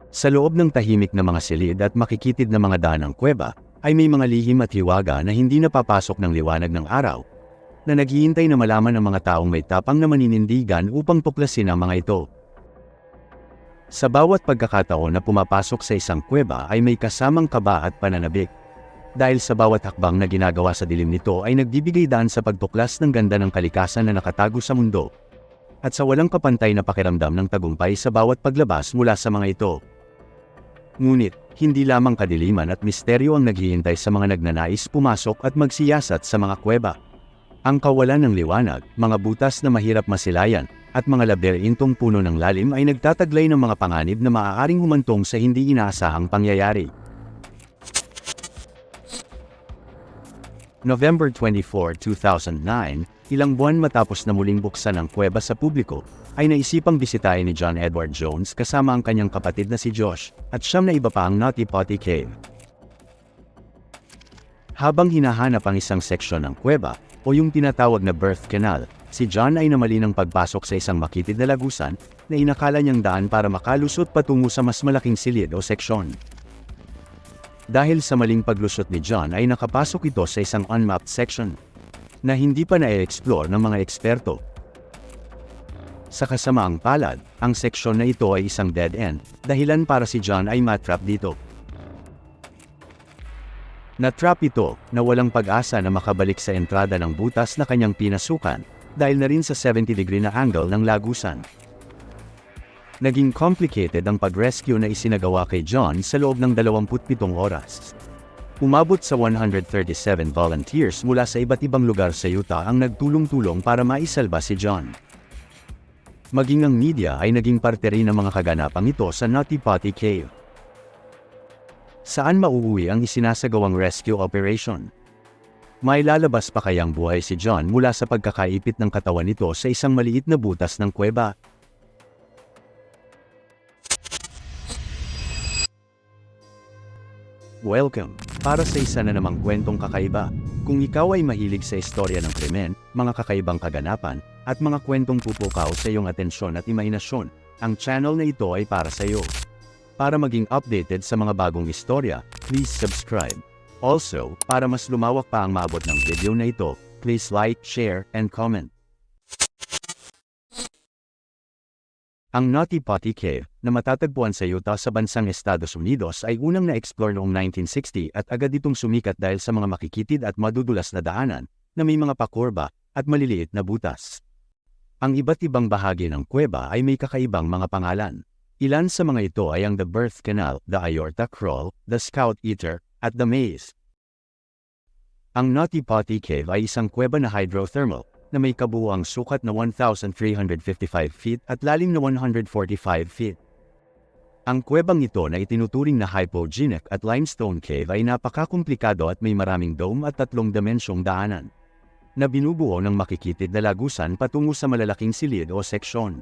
Sa loob ng tahimik na mga silid at makikitid na mga daan ng kuweba, ay may mga lihim at hiwaga na hindi napapasok ng liwanag ng araw, na naghihintay na malaman ng mga taong may tapang na maninindigan upang tuklasin ang mga ito. Sa bawat pagkakataon na pumapasok sa isang kuweba ay may kasamang kaba at pananabik. Dahil sa bawat hakbang na ginagawa sa dilim nito ay nagbibigay daan sa pagtuklas ng ganda ng kalikasan na nakatago sa mundo. At sa walang kapantay na pakiramdam ng tagumpay sa bawat paglabas mula sa mga ito. Ngunit, hindi lamang kadiliman at misteryo ang naghihintay sa mga nagnanais pumasok at magsiyasat sa mga kuweba. Ang kawalan ng liwanag, mga butas na mahirap masilayan, at mga labirintong puno ng lalim ay nagtataglay ng mga panganib na maaaring humantong sa hindi inaasahang pangyayari. November 24, 2009, ilang buwan matapos na muling buksan ang kuweba sa publiko, ay naisipang bisitahin ni John Edward Jones kasama ang kanyang kapatid na si Josh, at siyam na iba pa ang Noti Potty Cave. Habang hinahanap ang isang seksyon ng kuweba, o yung tinatawag na birth canal, si John ay namali ng pagpasok sa isang makitid na lagusan, na inakala niyang daan para makalusot patungo sa mas malaking silid o seksyon. Dahil sa maling paglusot ni John ay nakapasok ito sa isang unmapped section, na hindi pa na-explore ng mga eksperto. Sa kasamaang palad, ang seksyon na ito ay isang dead end, dahilan para si John ay matrap dito. Na-trap ito, na walang pag-asa na makabalik sa entrada ng butas na kanyang pinasukan, dahil na rin sa 70-degree na angle ng lagusan. Naging complicated ang pag-rescue na isinagawa kay John sa loob ng 27 oras. Umabot sa 137 volunteers mula sa iba't ibang lugar sa Utah ang nagtulong-tulong para maisalba si John. Maging ang media ay naging parte rin ng mga kaganapang ito sa Noti Potty Cave. Saan mauuwi ang isinasagawang rescue operation? May lalabas pa kayang buhay si John mula sa pagkakaipit ng katawan nito sa isang maliit na butas ng kuweba? Welcome, para sa isa na namang kwentong kakaiba. Kung ikaw ay mahilig sa istorya ng krimen, mga kakaibang kaganapan, at mga kwentong pupukaw sa iyong atensyon at imahinasyon, ang channel na ito ay para sa iyo. Para maging updated sa mga bagong istorya, please subscribe. Also, para mas lumawak pa ang maabot ng video na ito, please like, share, and comment. Ang Noti Potty Cave, na matatagpuan sa Utah sa bansang Estados Unidos ay unang na-explore noong 1960 at agad itong sumikat dahil sa mga makikitid at madudulas na daanan, na may mga pakurba, at maliliit na butas. Ang iba't ibang bahagi ng kuweba ay may kakaibang mga pangalan. Ilan sa mga ito ay ang The Birth Canal, The Aorta Crawl, The Scout Eater, at The Maze. Ang Noti Potty Cave ay isang kuweba na hydrothermal, na may kabuuang sukat na 1,355 feet at lalim na 145 feet. Ang kuwebang ito na itinuturing na hypogenic at limestone cave ay napakakomplikado at may maraming dome at 3 dimensyong daanan, na binubuo ng makikitid na lagusan patungo sa malalaking silid o seksyon.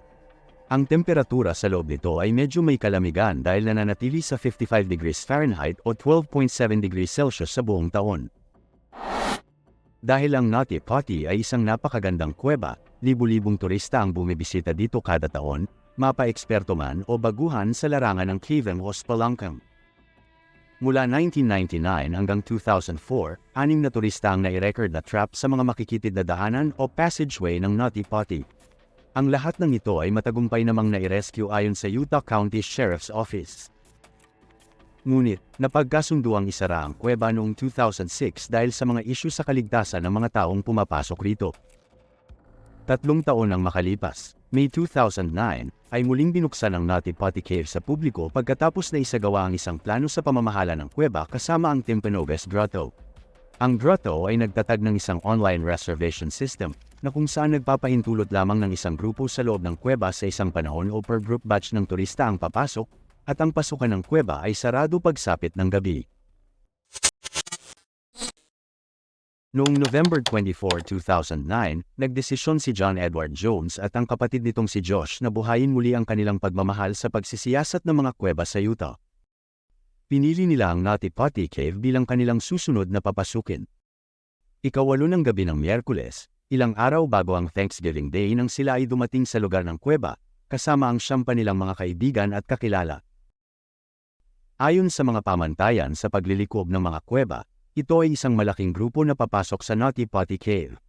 Ang temperatura sa loob nito ay medyo may kalamigan dahil nananatili sa 55 degrees Fahrenheit o 12.7 degrees Celsius sa buong taon. Dahil ang Noti Potty ay isang napakagandang kuweba, libu-libong turista ang bumibisita dito kada taon, mapa-eksperto man o baguhan sa larangan ng caving o spelunking. Mula 1999 hanggang 2004, 6 na turista ang nai-record na trap sa mga makikitid na daanan o passageway ng Noti Potty. Ang lahat ng ito ay matagumpay namang nai-rescue ayon sa Utah County Sheriff's Office. Ngunit, napagkasundo ang isara ang kuweba noong 2006 dahil sa mga isyu sa kaligtasan ng mga taong pumapasok rito. 3 taon ang makalipas, May 2009, ay muling binuksan ang Noti Potty Cave sa publiko pagkatapos na isagawa ang isang plano sa pamamahala ng kuweba kasama ang Timpanogos Grotto. Ang grotto ay nagtatag ng isang online reservation system, na kung saan nagpapahintulot lamang ng isang grupo sa loob ng kuweba sa isang panahon o per group batch ng turista ang papasok, at ang pasukan ng kuweba ay sarado pagsapit ng gabi. Noong November 24, 2009, nagdesisyon si John Edward Jones at ang kapatid nitong si Josh na buhayin muli ang kanilang pagmamahal sa pagsisiyasat ng mga kuweba sa Utah. Pinili nila ang Noti Potty Cave bilang kanilang susunod na papasukin. Ika-8 ng gabi ng Miyerkules, ilang araw bago ang Thanksgiving Day nang sila ay dumating sa lugar ng kuweba, kasama ang 9 nilang mga kaibigan at kakilala. Ayon sa mga pamantayan sa paglilikob ng mga kuweba, ito ay isang malaking grupo na papasok sa Noti Poti Cave.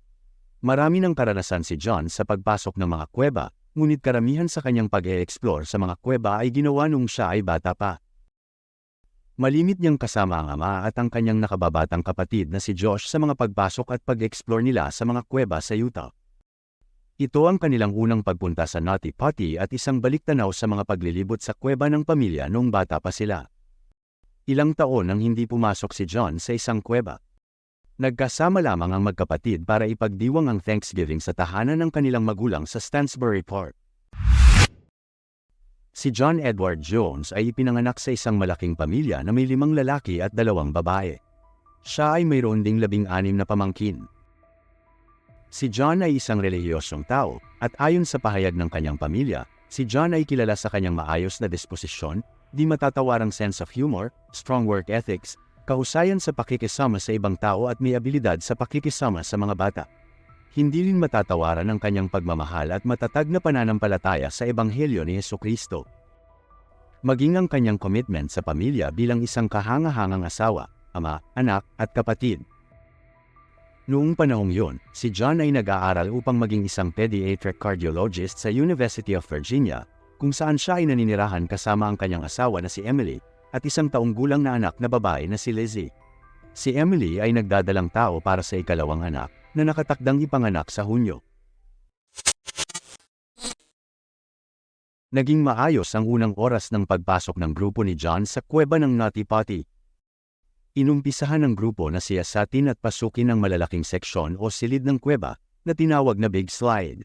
Marami ng karanasan si John sa pagpasok ng mga kuweba, ngunit karamihan sa kanyang pag-e-explore sa mga kuweba ay ginawa nung siya ay bata pa. Malimit niyang kasama ang ama at ang kanyang nakababatang kapatid na si Josh sa mga pagpasok at pag-explore nila sa mga kuweba sa Utah. Ito ang kanilang unang pagpunta sa Noti Poti at isang baliktanaw sa mga paglilibot sa kuweba ng pamilya noong bata pa sila. Ilang taon nang hindi pumasok si John sa isang kuweba. Nagkasama lamang ang magkapatid para ipagdiwang ang Thanksgiving sa tahanan ng kanilang magulang sa Stansbury Park. Si John Edward Jones ay ipinanganak sa isang malaking pamilya na may 5 lalaki at 2 babae. Siya ay mayroon ding 16 na pamangkin. Si John ay isang relihiyosong tao, at ayon sa pahayag ng kanyang pamilya, si John ay kilala sa kanyang maayos na disposisyon, di matatawarang sense of humor, strong work ethics, kahusayan sa pakikisama sa ibang tao at may abilidad sa pakikisama sa mga bata. Hindi rin matatawaran ang kanyang pagmamahal at matatag na pananampalataya sa Ebanghelyo ni Hesukristo. Maging ang kanyang commitment sa pamilya bilang isang kahangahangang asawa, ama, anak, at kapatid. Noong panahong yun, si John ay nag-aaral upang maging isang pediatric cardiologist sa University of Virginia, kung saan siya ay naninirahan kasama ang kanyang asawa na si Emily, at 1 taong gulang na anak na babae na si Lizzie. Si Emily ay nagdadalang tao para sa ikalawang anak, na nakatakdang ipanganak sa Hunyo. Naging maayos ang unang oras ng pagpasok ng grupo ni John sa kuweba ng Noti Poti. Inumpisahan ng grupo na siyasatin at pasukin ang malalaking seksyon o silid ng kuweba, na tinawag na Big Slide.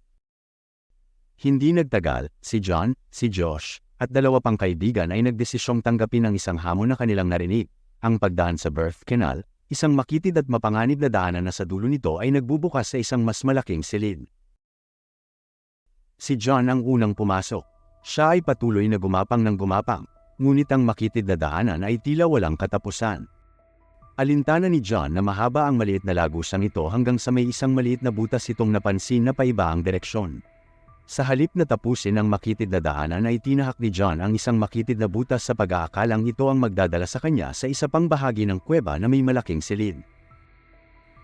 Hindi nagtagal, si John, si Josh, at 2 pang kaibigan ay nagdesisyong tanggapin ang isang hamon na kanilang narinig, ang pagdaan sa birth canal, isang makitid at mapanganib na daanan na sa dulo nito ay nagbubukas sa isang mas malaking silid. Si John ang unang pumasok. Siya ay patuloy na gumapang ng gumapang, ngunit ang makitid na daanan ay tila walang katapusan. Alintana ni John na mahaba ang maliit na lagusang ito hanggang sa may isang maliit na butas itong napansin na paiba ang direksyon. Sa halip na tapusin ang makitid na daanan ay tinahak ni John ang isang makitid na butas sa pag-aakalang ito ang magdadala sa kanya sa isa pang bahagi ng kuweba na may malaking silid.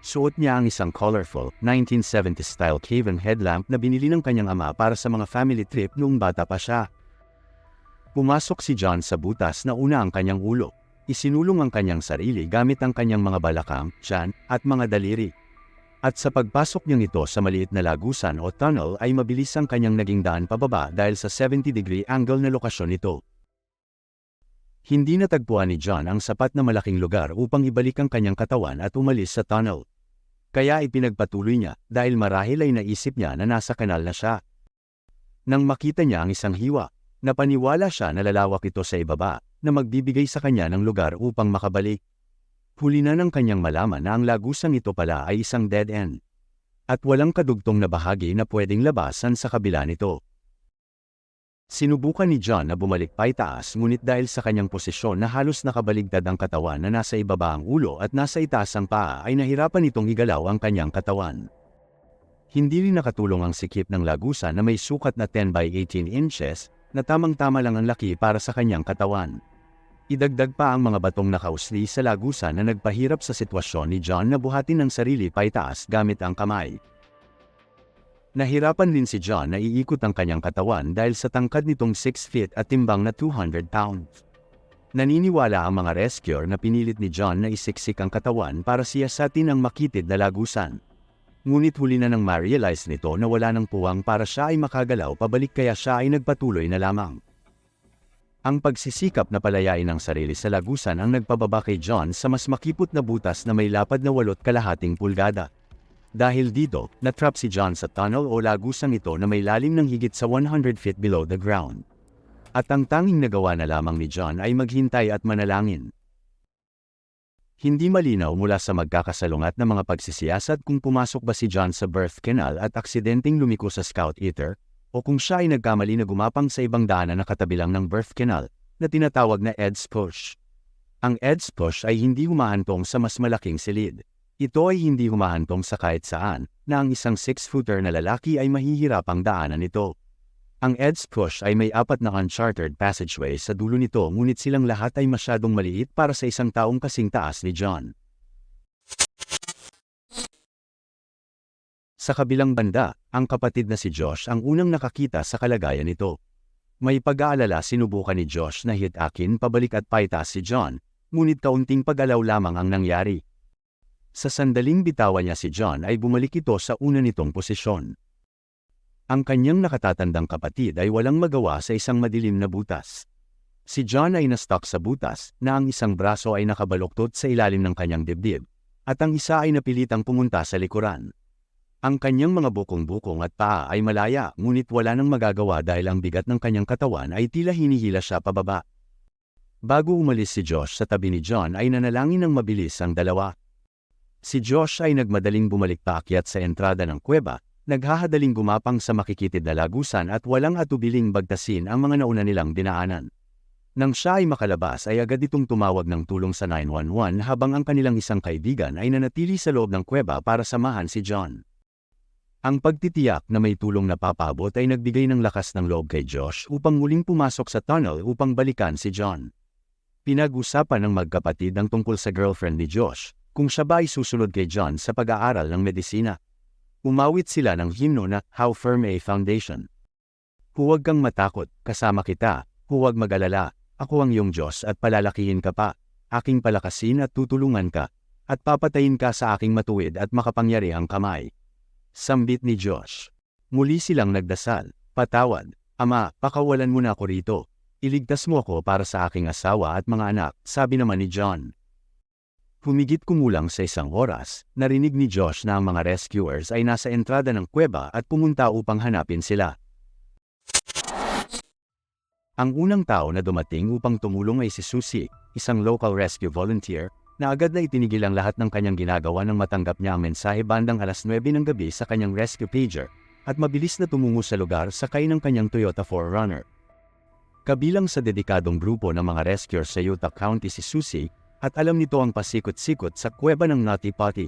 Suot niya ang isang colorful, 1970s style cave and headlamp na binili ng kanyang ama para sa mga family trip noong bata pa siya. Pumasok si John sa butas na una ang kanyang ulo. Isinulong ang kanyang sarili gamit ang kanyang mga balakang, tiyan, at mga daliri. At sa pagpasok niyang ito sa maliit na lagusan o tunnel ay mabilis ang kanyang naging daan pababa dahil sa 70-degree angle na lokasyon nito. Hindi natagpuan ni John ang sapat na malaking lugar upang ibalik ang kanyang katawan at umalis sa tunnel. Kaya ipinagpatuloy niya dahil marahil ay naisip niya na nasa kanal na siya. Nang makita niya ang isang hiwa, napaniwala siya na lalawak ito sa ibaba, na magbibigay sa kanya ng lugar upang makabalik. Huli na ng kanyang malaman na ang lagusang ito pala ay isang dead end. At walang kadugtong na bahagi na pwedeng labasan sa kabila nito. Sinubukan ni John na bumalik paitaas ngunit dahil sa kanyang posisyon na halos nakabaligtad ang katawan na nasa ibaba ang ulo at nasa itaas ang paa ay nahirapan itong igalaw ang kanyang katawan. Hindi rin nakatulong ang sikip ng lagusan na may sukat na 10 by 18 inches na tamang-tama lang ang laki para sa kanyang katawan. Idagdag pa ang mga batong nakausli sa lagusan na nagpahirap sa sitwasyon ni John na buhatin ang sarili paitaas gamit ang kamay. Nahirapan din si John na iikot ang kanyang katawan dahil sa tangkad nitong 6 feet at timbang na 200 pounds. Naniniwala ang mga rescuer na pinilit ni John na isiksik ang katawan para siyasatin ang makitid na lagusan. Ngunit huli na nang ma-realize nito na wala ng puwang para siya ay makagalaw pabalik kaya siya ay nagpatuloy na lamang. Ang pagsisikap na palayain ang sarili sa lagusan ang nagpababa kay John sa mas makipot na butas na may lapad na 8.5 pulgada. Dahil dito, natrap si John sa tunnel o lagusang ito na may lalim ng higit sa 100 feet below the ground. At ang tanging nagawa na lamang ni John ay maghintay at manalangin. Hindi malinaw mula sa magkakasalungat na mga pagsisiyasat kung pumasok ba si John sa birth canal at aksidenteng lumiko sa scout eater, o kung siya ay nagkamali na gumapang sa ibang daanan na katabi lang ng birth canal, na tinatawag na Ed's Push. Ang Ed's Push ay hindi humahantong sa mas malaking silid. Ito ay hindi humahantong sa kahit saan, na ang isang 6-footer na lalaki ay mahihirapang daanan ito. Ang EDS push ay may 4 na uncharted passageway sa dulo nito ngunit silang lahat ay masyadong maliit para sa isang taong kasing taas ni John. Sa kabilang banda, ang kapatid na si Josh ang unang nakakita sa kalagayan nito. May pag-aalala sinubukan ni Josh na hitakin pabalik at paitaas si John, ngunit kaunting pag-alaw lamang ang nangyari. Sa sandaling bitawan niya si John ay bumalik ito sa una nitong posisyon. Ang kanyang nakatatandang kapatid ay walang magawa sa isang madilim na butas. Si John ay na-stuck sa butas na ang isang braso ay nakabaluktot sa ilalim ng kanyang dibdib, at ang isa ay napilitang pumunta sa likuran. Ang kanyang mga bukong-bukong at paa ay malaya ngunit wala nang magagawa dahil ang bigat ng kanyang katawan ay tila hinihila siya pababa. Bago umalis si Josh sa tabi ni John ay nanalangin ng mabilis ang dalawa. Si Josh ay nagmadaling bumalik paakyat sa entrada ng kuweba, naghahadaling gumapang sa makikitid na lagusan at walang atubiling bagtasin ang mga nauna nilang dinaanan. Nang siya ay makalabas ay agad itong tumawag ng tulong sa 911 habang ang kanilang isang kaibigan ay nanatili sa loob ng kuweba para samahan si John. Ang pagtitiyak na may tulong na papabot ay nagbigay ng lakas ng loob kay Josh upang muling pumasok sa tunnel upang balikan si John. Pinag-usapan ng magkapatid ang tungkol sa girlfriend ni Josh, kung siya ba ay susunod kay John sa pag-aaral ng medisina. Umawit sila ng himno na How Firm a Foundation. Huwag kang matakot, kasama kita, huwag mag-alala, ako ang iyong Diyos at palalakihin ka pa, aking palakasin at tutulungan ka, at papatayin ka sa aking matuwid at makapangyarihang kamay. Sambit ni Josh. Muli silang nagdasal, patawad, Ama, pakawalan mo na ako rito, iligtas mo ako para sa aking asawa at mga anak, sabi naman ni John. Humigit kumulang sa 1 oras, narinig ni Josh na ang mga rescuers ay nasa entrada ng kuweba at pumunta upang hanapin sila. Ang unang tao na dumating upang tumulong ay si Susie, isang local rescue volunteer, na agad na itinigil ang lahat ng kanyang ginagawa nang matanggap niya ang mensahe bandang 9:00 ng gabi sa kanyang rescue pager, at mabilis na tumungo sa lugar sakay ng kanyang Toyota 4Runner. Kabilang sa dedikadong grupo ng mga rescuers sa Utah County si Susie, at alam nito ang pasikot-sikot sa kuweba ng Nutty Potty.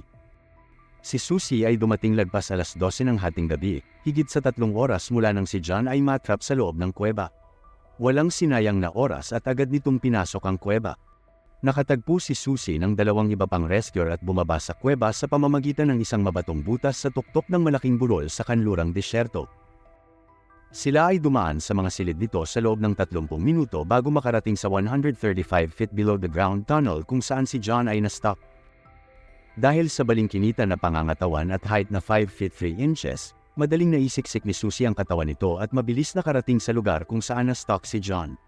Si Susie ay dumating lagpas 12:00 ng hating gabi, higit sa 3 oras mula nang si John ay matrap sa loob ng kuweba. Walang sinayang na oras at agad nitong pinasok ang kuweba. Nakatagpo si Susie ng 2 iba pang rescuer at bumaba sa kuweba sa pamamagitan ng isang mabatong butas sa tuktok ng malaking burol sa kanlurang disyerto. Sila ay dumaan sa mga silid nito sa loob ng 30 minuto bago makarating sa 135 feet below the ground tunnel kung saan si John ay na-stuck. Dahil sa balingkinitan na pangangatawan at height na 5 feet 3 inches, madaling naisiksik ni Susie ang katawan nito at mabilis nakarating sa lugar kung saan na-stuck si John.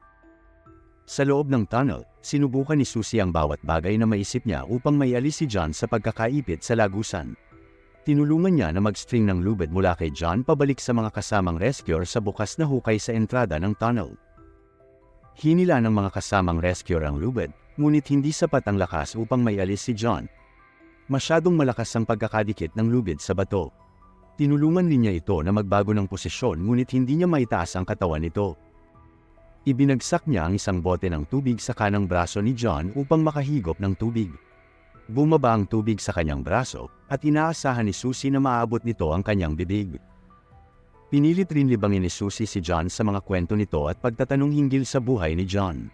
Sa loob ng tunnel, sinubukan ni Susie ang bawat bagay na maisip niya upang maialis si John sa pagkakaipit sa lagusan. Tinulungan niya na mag-string ng lubid mula kay John pabalik sa mga kasamang rescuer sa bukas na hukay sa entrada ng tunnel. Hinila ng mga kasamang rescuer ang lubid, ngunit hindi sapat ang lakas upang maialis si John. Masyadong malakas ang pagkakadikit ng lubid sa bato. Tinulungan din niya ito na magbago ng posisyon ngunit hindi niya maitaas ang katawan nito. Ibinagsak niya ang isang bote ng tubig sa kanang braso ni John upang makahigop ng tubig. Bumaba ang tubig sa kanyang braso, at inaasahan ni Susie na maaabot nito ang kanyang bibig. Pinilit rin libangin ni Susie si John sa mga kwento nito at pagtatanong hinggil sa buhay ni John.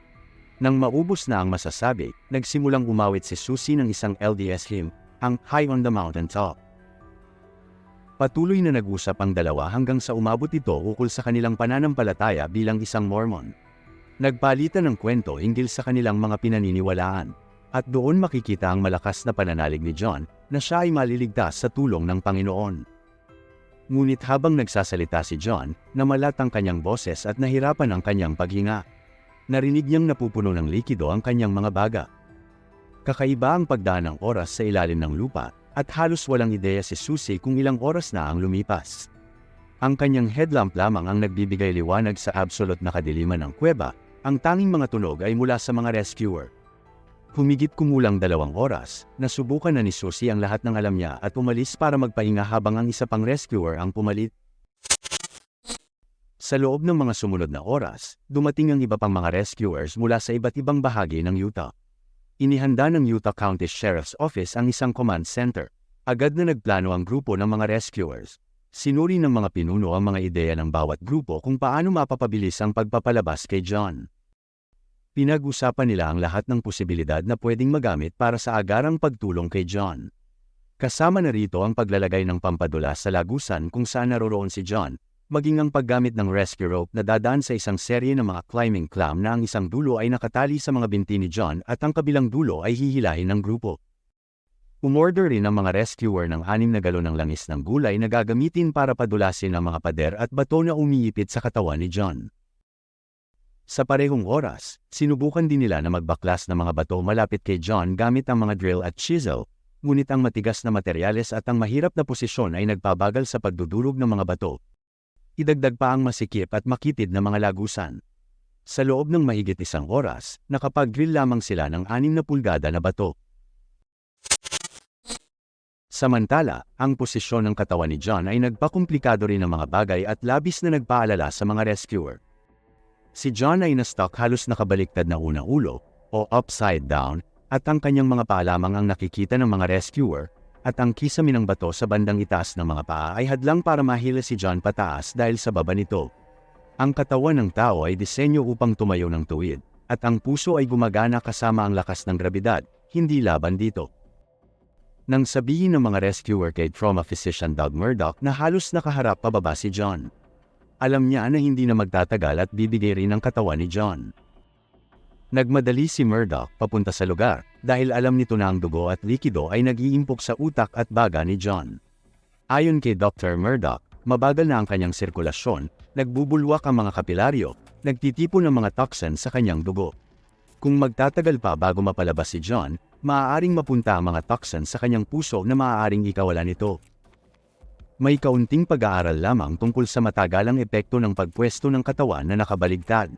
Nang maubos na ang masasabi, nagsimulang umawit si Susie ng isang LDS hymn, ang High on the Mountain Top. Patuloy na nag-usap ang dalawa hanggang sa umabot ito ukol sa kanilang pananampalataya bilang isang Mormon. Nagpalitan ng kwento hinggil sa kanilang mga pinaniniwalaan. At doon makikita ang malakas na pananalig ni John na siya ay maliligtas sa tulong ng Panginoon. Ngunit habang nagsasalita si John, namalat ang kanyang boses at nahirapan ang kanyang paghinga. Narinig niyang napupuno ng likido ang kanyang mga baga. Kakaiba ang pagdaan ng oras sa ilalim ng lupa, at halos walang ideya si Susie kung ilang oras na ang lumipas. Ang kanyang headlamp lamang ang nagbibigay liwanag sa absolute na kadiliman ng kuweba, ang tanging mga tunog ay mula sa mga rescuer. Humigit kumulang 2 oras, nasubukan na ni Susie ang lahat ng alam niya at umalis para magpahinga habang ang isa pang rescuer ang pumalit. Sa loob ng mga sumunod na oras, dumating ang iba pang mga rescuers mula sa iba't ibang bahagi ng Utah. Inihanda ng Utah County Sheriff's Office ang isang command center. Agad na nagplano ang grupo ng mga rescuers. Sinuri ng mga pinuno ang mga ideya ng bawat grupo kung paano mapapabilis ang pagpapalabas kay John. Pinag-usapan nila ang lahat ng posibilidad na pwedeng magamit para sa agarang pagtulong kay John. Kasama na rito ang paglalagay ng pampadulas sa lagusan kung saan naroroon si John, maging ang paggamit ng rescue rope na dadaan sa isang serye ng mga climbing clam na ang isang dulo ay nakatali sa mga binti ni John at ang kabilang dulo ay hihilahin ng grupo. Umorder rin ang mga rescuer ng 6 na galon ng langis ng gulay na gagamitin para padulasin ang mga pader at bato na umiipit sa katawan ni John. Sa parehong oras, sinubukan din nila na magbaklas ng mga bato malapit kay John gamit ang mga drill at chisel, ngunit ang matigas na materyales at ang mahirap na posisyon ay nagpabagal sa pagdudulog ng mga bato. Idagdag pa ang masikip at makitid na mga lagusan. Sa loob ng mahigit 1 oras, nakapag-drill lamang sila ng 6 na pulgada na bato. Samantala, ang posisyon ng katawan ni John ay nagpakomplikado rin ng mga bagay at labis na nagpaalala sa mga rescuer. Si John ay na-stuck halos nakabaliktad na unang ulo, o upside down, at ang kanyang mga paa lamang ang nakikita ng mga rescuer, at ang kisame ng bato sa bandang itaas ng mga paa ay hadlang para mahila si John pataas dahil sa baba nito. Ang katawan ng tao ay disenyo upang tumayo ng tuwid, at ang puso ay gumagana kasama ang lakas ng grabidad, hindi laban dito. Nang sabihin ng mga rescuer kay trauma physician Doug Murdoch na halos nakaharap pababa si John. Alam niya na hindi na magtatagal at bibigay rin ang katawan ni John. Nagmadali si Murdoch papunta sa lugar dahil alam nito na ang dugo at likido ay nag-iimpok sa utak at baga ni John. Ayon kay Dr. Murdoch, mabagal na ang kanyang sirkulasyon, nagbubulwak ang mga kapilaryo, nagtitipon ng mga toxin sa kanyang dugo. Kung magtatagal pa bago mapalabas si John, maaaring mapunta ang mga toxin sa kanyang puso na maaaring ikawalan nito. May kaunting pag-aaral lamang tungkol sa matagalang epekto ng pagpwesto ng katawan na nakabaligtad.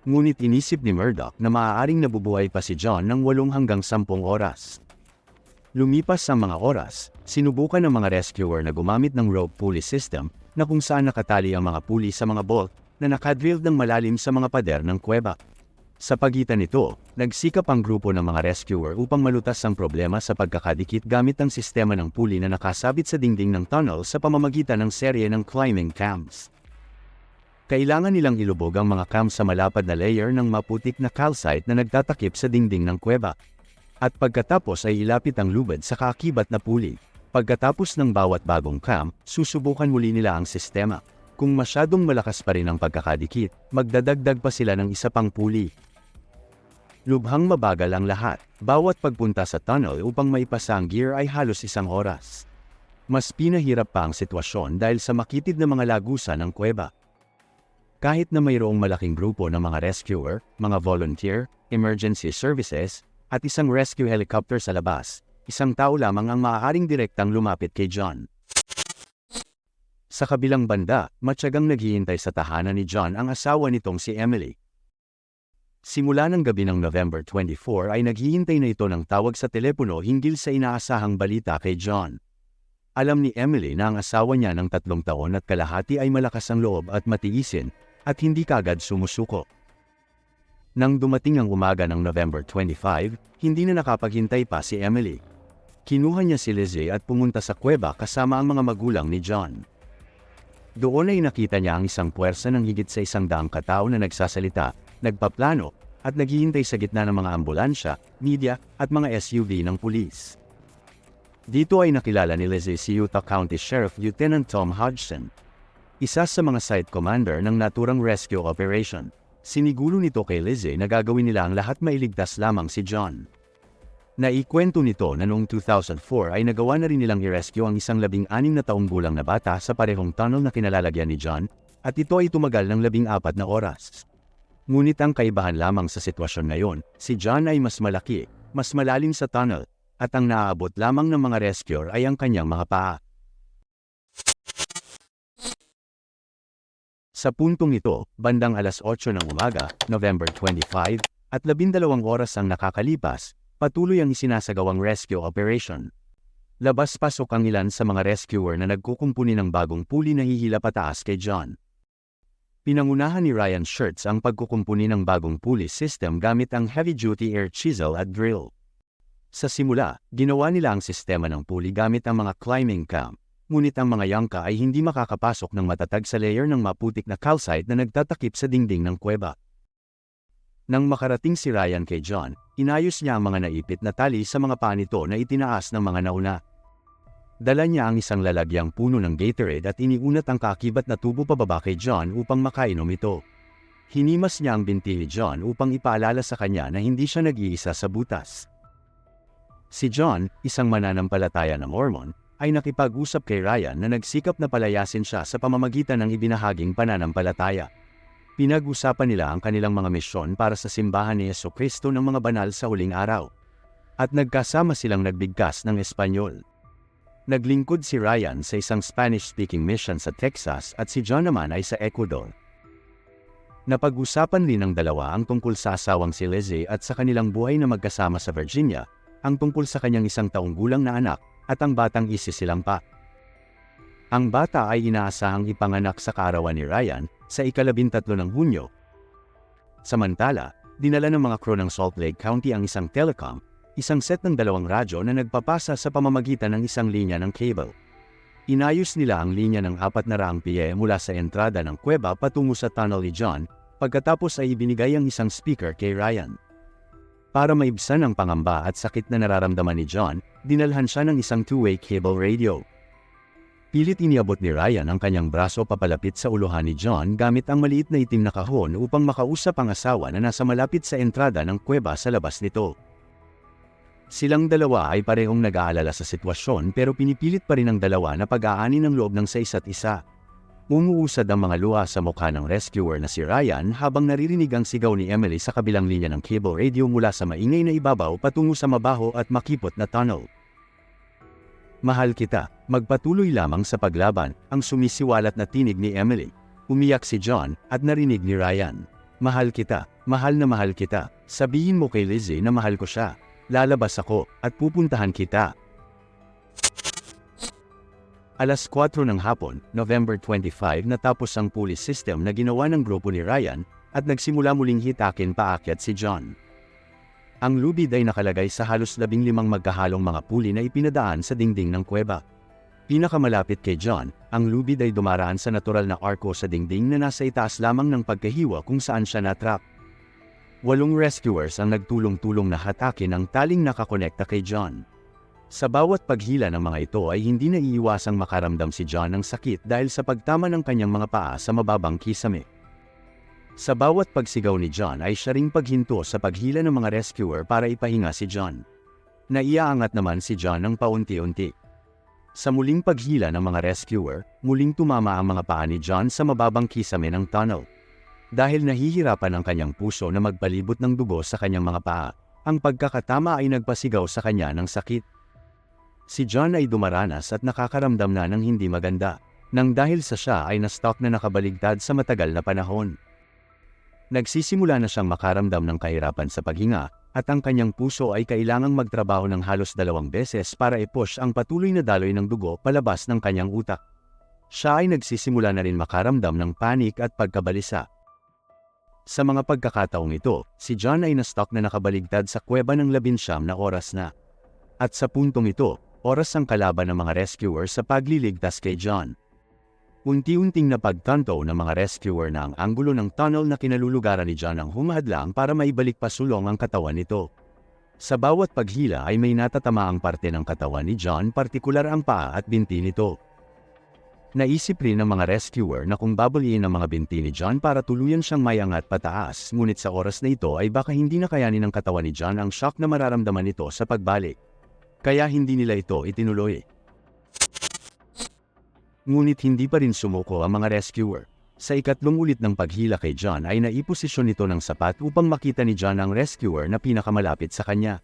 Ngunit inisip ni Murdoch na maaaring nabubuhay pa si John ng 8 hanggang 10 oras. Lumipas ang mga oras, sinubukan ng mga rescuer na gumamit ng rope pulley system na kung saan nakatali ang mga pulley sa mga bolt na nakadrilled ng malalim sa mga pader ng kuweba. Sa pagitan nito, nagsikap ang grupo ng mga rescuer upang malutas ang problema sa pagkakadikit gamit ang sistema ng pulley na nakasabit sa dingding ng tunnel sa pamamagitan ng serye ng climbing cams. Kailangan nilang ilubog ang mga cams sa malapad na layer ng maputik na calcite na nagtatakip sa dingding ng kuweba. At pagkatapos ay ilapit ang lubid sa kaakibat na pulley. Pagkatapos ng bawat bagong cam, susubukan muli nila ang sistema. Kung masyadong malakas pa rin ang pagkakadikit, magdadagdag pa sila ng isa pang pulley. Lubhang mabagal ang lahat. Bawat pagpunta sa tunnel upang maipasa ang gear ay halos 1 oras. Mas pinahirap pa ang sitwasyon dahil sa makitid na mga lagusan ng kuweba. Kahit na mayroong malaking grupo ng mga rescuer, mga volunteer, emergency services, at isang rescue helicopter sa labas, 1 tao lamang ang maaaring direktang lumapit kay John. Sa kabilang banda, matyagang naghihintay sa tahanan ni John ang asawa nitong si Emily. Simula ng gabi ng November 24 ay naghihintay na ito ng tawag sa telepono hinggil sa inaasahang balita kay John. Alam ni Emily na ang asawa niya ng 3 taon at kalahati ay malakas ang loob at matiisin, at hindi kagad sumusuko. Nang dumating ang umaga ng November 25, hindi na nakapaghintay pa si Emily. Kinuha niya si Lizzie at pumunta sa kuweba kasama ang mga magulang ni John. Doon ay nakita niya ang isang puwersa ng higit sa 100 katao na nagsasalita, nagpaplano, at naghihintay sa gitna ng mga ambulansya, media, at mga SUV ng pulis. Dito ay nakilala ni Lizzie si Utah County Sheriff Lieutenant Tom Hodgson, isa sa mga site commander ng naturang rescue operation. Sinigulo nito kay Lizzie na gagawin nila ang lahat mailigtas lamang si John. Naikwento nito na noong 2004 ay nagawa na rin nilang i-rescue ang isang 16 na taong gulang na bata sa parehong tunnel na kinalalagyan ni John, at ito ay tumagal ng 14 na oras. Ngunit ang kaibahan lamang sa sitwasyon ngayon, si John ay mas malaki, mas malalim sa tunnel, at ang naaabot lamang ng mga rescuer ay ang kanyang mga paa. Sa puntong ito, bandang alas 8 ng umaga, November 25, at 12 oras ang nakakalipas, patuloy ang isinasagawang rescue operation. Labas-pasok ang ilan sa mga rescuer na nagkukumpuni ng bagong pulley na hihila pataas kay John. Pinangunahan ni Ryan Schertz ang pagkukumpuni ng bagong pulley system gamit ang heavy-duty air chisel at drill. Sa simula, ginawa nila ang sistema ng pulley gamit ang mga climbing cam, ngunit ang mga yangka ay hindi makakapasok ng matatag sa layer ng maputik na calcite na nagtatakip sa dingding ng kuweba. Nang makarating si Ryan kay John, inayos niya ang mga naipit na tali sa mga paa nito na itinaas ng mga nauna. Dala niya ang isang lalagyang puno ng Gatorade at iniunat ang kaakibat na tubo pababa kay John upang makainom ito. Hinimas niya ang binti ni John upang ipaalala sa kanya na hindi siya nag-iisa sa butas. Si John, isang mananampalataya na Mormon, ay nakipag-usap kay Ryan na nagsikap na palayasin siya sa pamamagitan ng ibinahaging pananampalataya. Pinag-usapan nila ang kanilang mga misyon para sa simbahan ni Jesucristo ng mga banal sa huling araw. At nagkasama silang nagbigkas ng Espanyol. Naglingkod si Ryan sa isang Spanish-speaking mission sa Texas at si John naman ay sa Ecuador. Napag-usapan rin ng dalawa ang tungkol sa asawang si Lizzie at sa kanilang buhay na magkasama sa Virginia, ang tungkol sa kanyang 1 taong gulang na anak, at ang batang isisilang pa. Ang bata ay inaasahang ipanganak sa kaarawan ni Ryan sa ika-13 ng Hunyo. Samantala, dinala ng mga crew ng Salt Lake County ang isang telecom, isang set ng 2 radyo na nagpapasa sa pamamagitan ng isang linya ng cable. Inayos nila ang linya ng 400 pie mula sa entrada ng kuweba patungo sa tunnel ni John, pagkatapos ay ibinigay ang isang speaker kay Ryan. Para maibsan ang pangamba at sakit na nararamdaman ni John, dinalhan siya ng isang two-way cable radio. Pilit iniabot ni Ryan ang kanyang braso papalapit sa uluhan ni John gamit ang maliit na itim na kahon upang makausap ang asawa na nasa malapit sa entrada ng kuweba sa labas nito. Silang dalawa ay parehong nag-aalala sa sitwasyon pero pinipilit pa rin ang dalawa na pag-aani ng loob ng sa isa't isa. Umuusad ang mga luha sa mukha ng rescuer na si Ryan habang naririnig ang sigaw ni Emily sa kabilang linya ng cable radio mula sa maingay na ibabaw patungo sa mabaho at makipot na tunnel. Mahal kita, magpatuloy lamang sa paglaban, ang sumisiwalat na tinig ni Emily. Umiyak si John at narinig ni Ryan. Mahal kita, mahal na mahal kita, sabihin mo kay Lizzie na mahal ko siya. Lalabas ako at pupuntahan kita. Alas 4 ng hapon, November 25 natapos ang pulley system na ginawa ng grupo ni Ryan at nagsimula muling hitakin paakyat si John. Ang lubid ay nakalagay sa halos 15 magkahalong mga pulley na ipinadaan sa dingding ng kuweba. Pinakamalapit kay John, ang lubid ay dumaraan sa natural na arko sa dingding na nasa itaas lamang ng pagkahiwa kung saan siya natrap. 8 rescuers ang nagtulong-tulong na hatakin ang taling nakakonekta kay John. Sa bawat paghila ng mga ito ay hindi naiiwasang makaramdam si John ng sakit dahil sa pagtama ng kanyang mga paa sa mababang kisame. Sa bawat pagsigaw ni John ay siya ring paghinto sa paghila ng mga rescuer para ipahinga si John. Naiaangat naman si John ng paunti-unti. Sa muling paghila ng mga rescuer, muling tumama ang mga paa ni John sa mababang kisame ng tunnel. Dahil nahihirapan ang kanyang puso na magpalibot ng dugo sa kanyang mga paa, ang pagkakatama ay nagpasigaw sa kanya ng sakit. Si John ay dumaranas at nakakaramdam na ng hindi maganda, nang dahil sa siya ay na-stuck na nakabaligtad sa matagal na panahon. Nagsisimula na siyang makaramdam ng kahirapan sa paghinga, at ang kanyang puso ay kailangang magtrabaho ng halos 2 beses para i-push ang patuloy na daloy ng dugo palabas ng kanyang utak. Siya ay nagsisimula na rin makaramdam ng panik at pagkabalisa. Sa mga pagkakataong ito, si John ay na-stuck na nakabaligtad sa kuweba ng 19 na oras na. At sa puntong ito, oras ang kalaban ng mga rescuer sa pagliligtas kay John. Unti-unting napagtanto ng mga rescuer na ang anggulo ng tunnel na kinalulugaran ni John ang humahadlang para maibalik pasulong ang katawan nito. Sa bawat paghila ay may natatama ang parte ng katawan ni John, partikular ang paa at binti nito. Naisip rin ng mga rescuer na kung babaliin ang mga binti ni John para tuluyan siyang maiangat pataas, ngunit sa oras na ito ay baka hindi na kayanin ng katawan ni John ang shock na mararamdaman nito sa pagbalik. Kaya hindi nila ito itinuloy. Ngunit hindi pa rin sumuko ang mga rescuer. Sa ikatlong ulit ng paghila kay John ay naiposisyon nito ng sapat upang makita ni John ang rescuer na pinakamalapit sa kanya.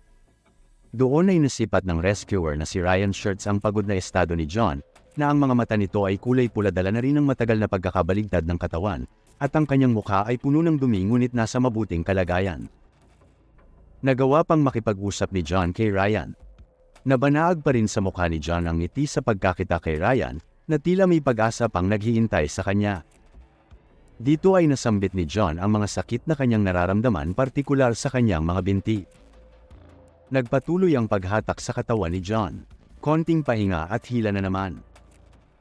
Doon ay nasipat ng rescuer na si Ryan Shirts ang pagod na estado ni John, na ang mga mata nito ay kulay pula dala na rin ng matagal na pagkakabaligtad ng katawan, at ang kanyang mukha ay puno ng dumi ngunit nasa mabuting kalagayan. Nagawa pang makipag-usap ni John kay Ryan. Nabanaag pa rin sa mukha ni John ang ngiti sa pagkakita kay Ryan, na tila may pag-asa pang naghihintay sa kanya. Dito ay nasambit ni John ang mga sakit na kanyang nararamdaman, partikular sa kanyang mga binti. Nagpatuloy ang paghatak sa katawan ni John. Konting pahinga at hila na naman.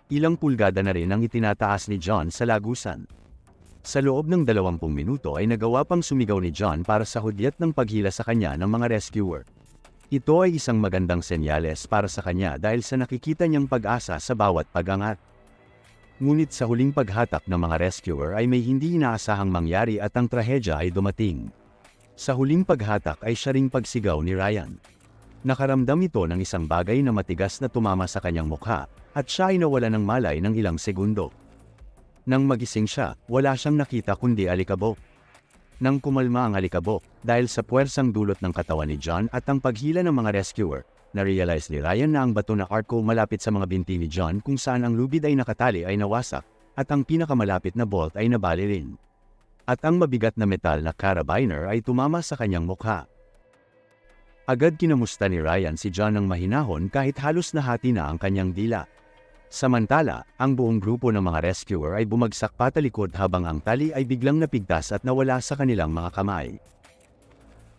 Ilang pulgada na rin ang itinataas ni John sa lagusan. Sa loob ng 20 minuto ay nagawa pang sumigaw ni John para sa hudyat ng paghila sa kanya ng mga rescuer. Ito ay isang magandang senyales para sa kanya dahil sa nakikita niyang pag-asa sa bawat pag-angat. Ngunit sa huling paghatak ng mga rescuer ay may hindi inaasahang mangyari at ang trahedya ay dumating. Sa huling paghatak ay siya ring pagsigaw ni Ryan. Nakaramdam ito ng isang bagay na matigas na tumama sa kanyang mukha, at siya ay nawala ng malay ng ilang segundo. Nang magising siya, wala siyang nakita kundi alikabok. Nang kumalma ang alikabok, dahil sa puwersang dulot ng katawan ni John at ang paghila ng mga rescuer, na-realize ni Ryan na ang bato na Arco malapit sa mga binti ni John kung saan ang lubid ay nakatali ay nawasak, at ang pinakamalapit na bolt ay nabali rin. At ang mabigat na metal na carabiner ay tumama sa kanyang mukha. Agad kinamusta ni Ryan si John ng mahinahon kahit halos nahati na ang kanyang dila. Samantala, ang buong grupo ng mga rescuer ay bumagsak patalikod habang ang tali ay biglang napigtas at nawala sa kanilang mga kamay.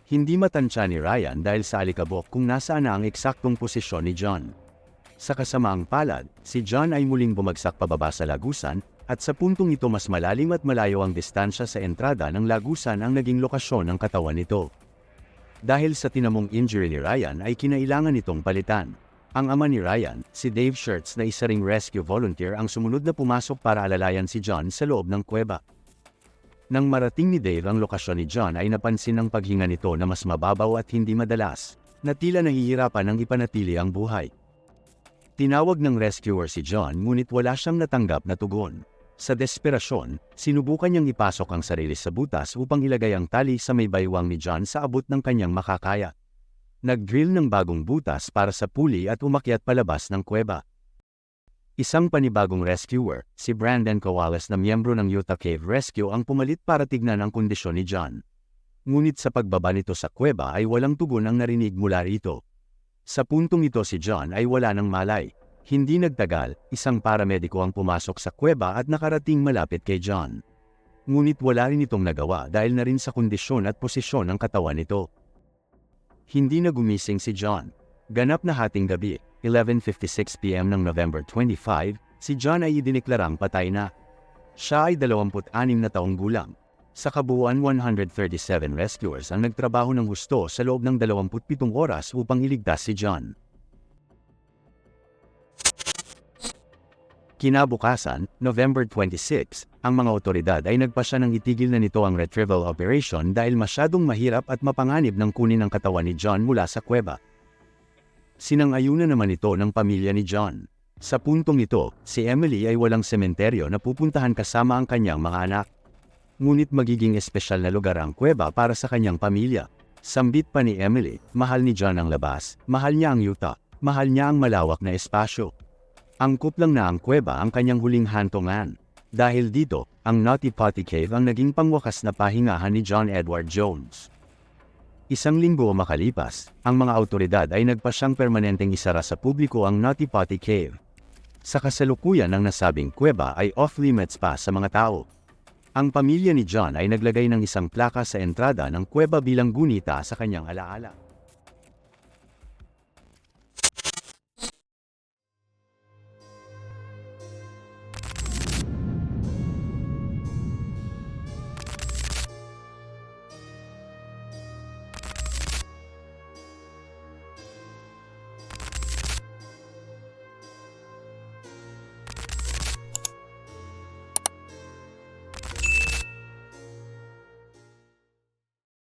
Hindi matansya ni Ryan dahil sa alikabok kung nasaan na ang eksaktong posisyon ni John. Sa kasamaang palad, si John ay muling bumagsak pababa sa lagusan, at sa puntong ito mas malalim at malayo ang distansya sa entrada ng lagusan ang naging lokasyon ng katawan nito. Dahil sa tinamong injury ni Ryan ay kinailangan nitong palitan. Ang ama ni Ryan, si Dave Schertz na isa ring rescue volunteer ang sumunod na pumasok para alalayan si John sa loob ng kuweba. Nang marating ni Dave ang lokasyon ni John ay napansin ng paghinga nito na mas mababaw at hindi madalas, na tila nahihirapan ng ipanatili ang buhay. Tinawag ng rescuer si John ngunit wala siyang natanggap na tugon. Sa desperasyon, sinubukan niyang ipasok ang sarili sa butas upang ilagay ang tali sa may baywang ni John sa abot ng kanyang makakaya. Nag-drill ng bagong butas para sa puli at umakyat palabas ng kuweba. Isang panibagong rescuer, si Brandon Cowales na miyembro ng Utah Cave Rescue ang pumalit para tignan ang kondisyon ni John. Ngunit sa pagbaba nito sa kuweba ay walang tugon ang narinig mula rito. Sa puntong ito si John ay wala ng malay. Hindi nagtagal, isang paramediko ang pumasok sa kuweba at nakarating malapit kay John. Ngunit wala rin itong nagawa dahil na rin sa kondisyon at posisyon ng katawan nito. Hindi na gumising si John. Ganap na hating gabi, 11:56 p.m. ng November 25, si John ay idineklarang patay na. Siya ay 26 na taong gulang. Sa kabuuan 137 rescuers ang nagtrabaho ng husto sa loob ng 27 oras upang iligtas si John. Kinabukasan, November 26, ang mga otoridad ay nagpasya ng itigil na nito ang retrieval operation dahil masyadong mahirap at mapanganib ng kunin ang katawan ni John mula sa kuweba. Sinang-ayunan naman ito ng pamilya ni John. Sa puntong ito, si Emily ay walang sementeryo na pupuntahan kasama ang kanyang mga anak. Ngunit magiging espesyal na lugar ang kuweba para sa kanyang pamilya. Sambit pa ni Emily, mahal ni John ang labas, mahal niya ang Utah, mahal niya ang malawak na espasyo. Angkop lang na ang kuweba ang kanyang huling hantungan. Dahil dito, ang Naughty Potty Cave ang naging pangwakas na pahingahan ni John Edward Jones. Isang linggo makalipas, ang mga autoridad ay nagpasyang permanenteng isara sa publiko ang Naughty Potty Cave. Sa kasalukuyan ng nasabing kuweba ay off-limits pa sa mga tao. Ang pamilya ni John ay naglagay ng isang plaka sa entrada ng kuweba bilang gunita sa kanyang alaala.